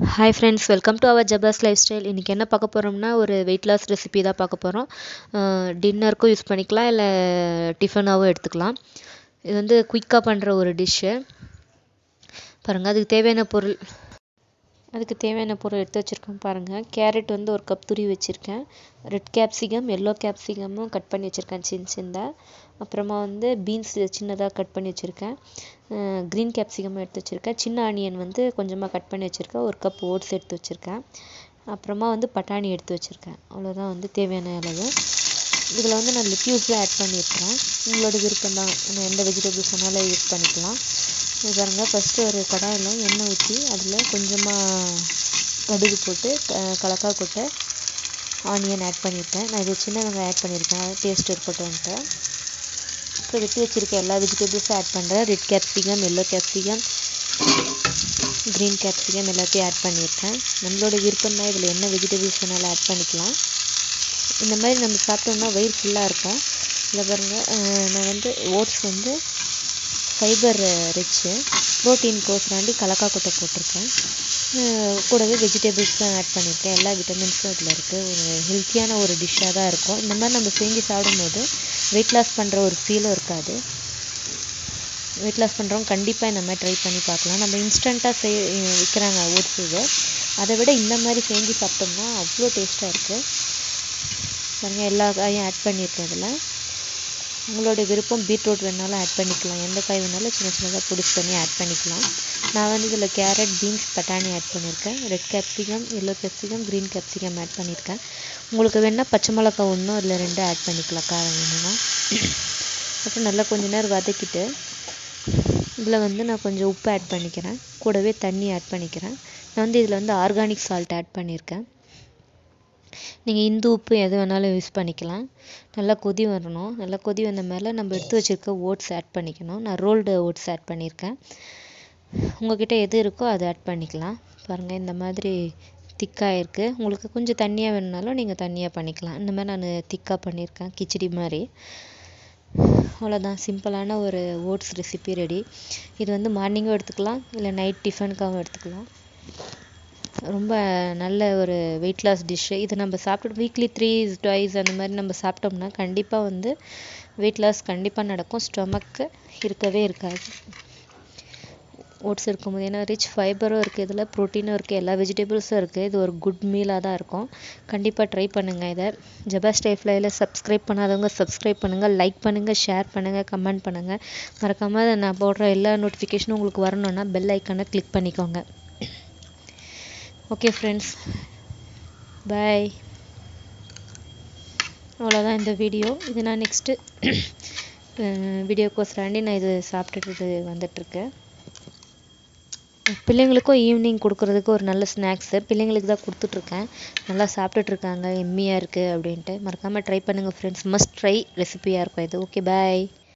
Hi friends, welcome to our Jabas life style. இன்றைக்கி என்ன பார்க்க போகிறோம்னா, ஒரு வெயிட் லாஸ் ரெசிபி தான் பார்க்க போகிறோம். டின்னருக்கும் யூஸ் பண்ணிக்கலாம், இல்லை டிஃபனாகவும் எடுத்துக்கலாம். இது வந்து குயிக்காக பண்ணுற ஒரு டிஷ்ஷு. பாருங்கள், அதுக்கு தேவையான பொருள் எடுத்து வச்சுருக்கேன். பாருங்கள், கேரட் வந்து ஒரு கப் துருவி வச்சுருக்கேன். ரெட் கேப்சிகம், எல்லோ கேப்சிகமும் கட் பண்ணி வச்சுருக்கேன் சின்னதாக. அப்புறமா வந்து பீன்ஸ் சின்னதாக கட் பண்ணி வச்சுருக்கேன். க்ரீன் கேப்சிகமும் எடுத்து வச்சுருக்கேன். சின்ன ஆனியன் வந்து கொஞ்சமாக கட் பண்ணி வச்சுருக்கேன். ஒரு கப் ஓட்ஸ் எடுத்து வச்சுருக்கேன். அப்புறமா வந்து பட்டாணி எடுத்து வச்சுருக்கேன். அவ்வளோதான் வந்து தேவையான அளவு. இதில் வந்து நான் லிக்யூட்ஸும் ஆட் பண்ணியிருக்கிறேன். உங்களோட விருப்பம் தான், எந்த வெஜிடபிள்ஸ் வேணாலும் யூஸ் பண்ணிக்கலாம். இது பாருங்கள், ஃபஸ்ட்டு ஒரு கடாயில் எண்ணெய் ஊற்றி அதில் கொஞ்சமாக கடுகு போட்டு கலக்காய் கொட்டை ஆனியன் ஆட் பண்ணியிருக்கேன். நான் இது சின்ன வெங்காயம் ஆட் பண்ணியிருக்கேன், டேஸ்ட் இருக்கட்டும்ன்ட்டு. அப்புறம் வெட்டி வச்சுருக்க எல்லா வெஜிடபிள்ஸும் ஆட் பண்ணுறேன். Red capsicum, yellow capsicum, green capsicum எல்லாத்தையும் ஆட் பண்ணியிருக்கேன். நம்மளோட விருப்பம் தான், இதில் என்ன வெஜிடபிள்ஸ் வேணாலும் ஆட் பண்ணிக்கலாம். இந்த மாதிரி நம்ம சாப்பிட்டோம்னா வயிறு ஃபுல்லாக இருக்கும். இதில் பாருங்கள், நான் வந்து ஓட்ஸ் வந்து ஃபைபர் ரிச்சு, ப்ரோட்டீன் கோசராண்டி கலக்காய் கொட்டை போட்டிருக்கேன். கூடவே வெஜிடபிள்ஸ் தான் ஆட் பண்ணியிருக்கேன். எல்லா விட்டமின்ஸும் இதில் இருக்குது. ஒரு ஹெல்த்தியான ஒரு டிஷ்ஷாக தான் இருக்கும். இந்த மாதிரி நம்ம செஞ்சு சாப்பிடும்போது வெயிட் லாஸ் பண்ணுற ஒரு ஃபீலும் இருக்காது. வெயிட் லாஸ் பண்ணுறவங்க கண்டிப்பாக இந்த மாதிரி ட்ரை பண்ணி பார்க்கலாம். நம்ம இன்ஸ்டண்ட்டாக விற்கிறாங்க ஓட்ஸ், இது அதை விட இந்த மாதிரி செஞ்சு சாப்பிட்டோம்னா அவ்வளோ டேஸ்ட்டாக இருக்குது. பாருங்கள், எல்லா காயும் ஆட் பண்ணியிருக்கேன். இதில் உங்களோட விருப்பம், பீட்ரூட் வேணாலும் ஆட் பண்ணிக்கலாம். எந்த காய் வேணாலும் சின்ன சின்னதாக பொடிச்சு பண்ணி ஆட் பண்ணிக்கலாம். நான் வந்து இதில் கேரட், பீன்ஸ், பட்டாணி ஆட் பண்ணியிருக்கேன். Red capsicum, yellow capsicum, green capsicum add பண்ணியிருக்கேன். உங்களுக்கு வேணால் பச்சை மிளகா 1 இல்லை 2 ஆட் பண்ணிக்கலாம், காரம் வேணும்னா. அப்புறம் நல்லா கொஞ்ச நேரம் வதக்கிட்டு இதில் வந்து நான் கொஞ்சம் உப்பு ஆட் பண்ணிக்கிறேன். கூடவே தண்ணி ஆட் பண்ணிக்கிறேன். நான் வந்து இதில் வந்து ஆர்கானிக் சால்ட் ஆட் பண்ணியிருக்கேன். நீங்கள் இந்து உப்பு எது வேணாலும் யூஸ் பண்ணிக்கலாம். நல்லா கொதி வரணும். நல்லா கொதி வந்த மேலே நம்ம எடுத்து வச்சுருக்க ஓட்ஸ் ஆட் பண்ணிக்கணும். நான் ரோல்டு ஓட்ஸ் ஆட் பண்ணியிருக்கேன். உங்கள்கிட்ட எது இருக்கோ அதை ஆட் பண்ணிக்கலாம். பாருங்கள், இந்த மாதிரி திக்காக இருக்குது. உங்களுக்கு கொஞ்சம் தண்ணியாக வேணுனாலும் நீங்கள் தண்ணியாக பண்ணிக்கலாம். இந்த மாதிரி நான் திக்காக பண்ணியிருக்கேன், கிச்சடி மாதிரி. அவ்வளோதான், சிம்பிளான ஒரு ஓட்ஸ் ரெசிபி ரெடி. இது வந்து மார்னிங்கும் எடுத்துக்கலாம், இல்லை நைட் டிஃபனுக்காகவும் எடுத்துக்கலாம். ரொம்ப நல்ல ஒரு வெயிட் லாஸ் டிஷ்ஷு. இது நம்ம சாப்பிட்டு வீக்லி 3 twice அந்த மாதிரி நம்ம சாப்பிட்டோம்னா கண்டிப்பாக வந்து வெயிட் லாஸ் கண்டிப்பாக நடக்கும். ஸ்டொமக்கு இருக்கவே இருக்காது ஓட்ஸ் இருக்கும்போது. ஏன்னா ரிச் ஃபைபரும் இருக்குது, இதில் ப்ரோட்டீனும் இருக்குது, எல்லா வெஜிடபிள்ஸும் இருக்குது. இது ஒரு குட் மீலாக தான் இருக்கும். கண்டிப்பாக ட்ரை பண்ணுங்கள். இதை ஜபாஸ் லைஃப் ஸ்டைலில் சப்ஸ்கிரைப் பண்ணாதவங்க சப்ஸ்கிரைப் பண்ணுங்கள், லைக் பண்ணுங்கள், ஷேர் பண்ணுங்கள், கமெண்ட் பண்ணுங்கள். மறக்காமல் நான் போடுற எல்லா நோட்டிஃபிகேஷனும் உங்களுக்கு வரணுன்னா பெல் ஐக்கானை கிளிக் பண்ணிக்கோங்க. ஓகே ஃப்ரெண்ட்ஸ், பாய். அவ்வளோதான் இந்த வீடியோ. இது நான் நெக்ஸ்ட்டு வீடியோக்கோசராண்டி நான் இது சாப்பிட்டுட்டு வந்துட்டுருக்கேன். பிள்ளைங்களுக்கும் ஈவினிங் கொடுக்குறதுக்கு ஒரு நல்ல ஸ்நாக்ஸு பிள்ளைங்களுக்கு தான் கொடுத்துட்ருக்கேன். நல்லா சாப்பிட்டுட்ருக்காங்க, எம்மியாக இருக்குது அப்படின்ட்டு. மறக்காமல் ட்ரை பண்ணுங்கள் ஃப்ரெண்ட்ஸ், மஸ்ட் ட்ரை ரெசிபியாக இருக்கும் இது. ஓகே, பாய்.